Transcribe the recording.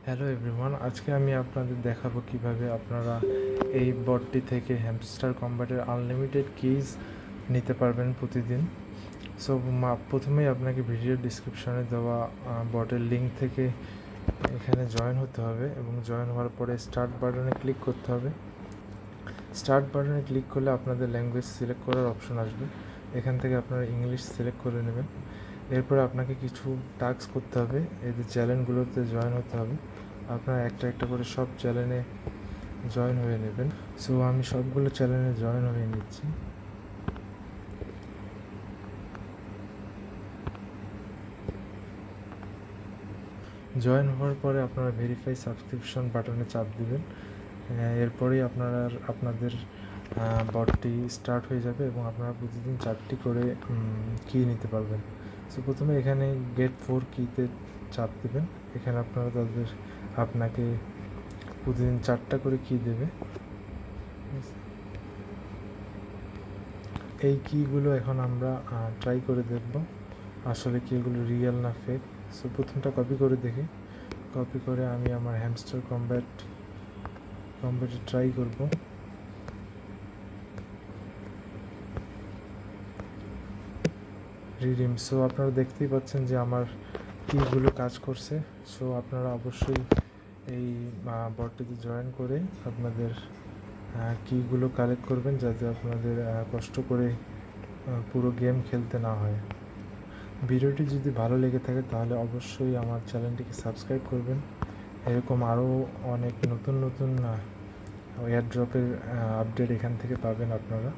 Hello everyone, আজকে আমি আপনাদের দেখাবো কিভাবে আপনারা এই বটটি থেকে হ্যামস্টার কম্ব্যাটের আনলিমিটেড কিজ নিতে পারবেন প্রতিদিন। সো প্রথমেই আপনাকে ভিডিও ডিসক্রিপশনে দেওয়া বটের লিঙ্ক থেকে এখানে জয়েন হতে হবে এবং জয়েন হওয়ার পরে স্টার্ট বাটনে ক্লিক করতে হবে। স্টার্ট বাটনে ক্লিক করলে আপনাদের ল্যাঙ্গুয়েজ সিলেক্ট করার অপশন আসবে। এখান থেকে আপনারা ইংলিশ সিলেক্ট করে নেবেন। এরপরে আপনাকে কিছু টাস্ক করতে হবে, এদের চ্যানেলগুলোতে জয়েন হতে হবে। আপনারা একটা একটা করে সব চ্যানেলে জয়েন হয়ে নেবেন। সো আমি সবগুলো চ্যানেলে জয়েন হয়ে নিচ্ছি। জয়েন হওয়ার পরে আপনারা ভেরিফাই সাবস্ক্রিপশন বাটনে চাপ দিবেন। এরপরেই আপনাদের বটটি স্টার্ট হয়ে যাবে এবং আপনারা প্রতিদিন 4টি করে কি নিতে পারবেন। সো প্রথমে এখানে গেট 4 কিতে চাপ দেবেন। এখানে আপনাকে প্রতিদিন 4টা করে কি দেবে। এই কিগুলো এখন আমরা ট্রাই করে দেখব আসলে কি এগুলো রিয়েল না ফেক। সো প্রথমটা কপি করে দেখি। কপি করে আমি আমার হ্যামস্টার কম্ব্যাটে ট্রাই করব। রিডিম। সো আপনারা দেখতেই পাচ্ছেন যে আমার কিগুলো কাজ করছে। সো আপনারা অবশ্যই এই বটটিতে জয়েন করে আপনাদের কিগুলো কালেক্ট করবেন, যাতে আপনাদের কষ্ট করে পুরো গেম খেলতে না হয়। ভিডিওটি যদি ভালো লেগে থাকে তাহলে অবশ্যই আমার চ্যানেলটিকে সাবস্ক্রাইব করবেন। এরকম আরও অনেক নতুন নতুন এয়ারড্রপের আপডেট এখান থেকে পাবেন আপনারা।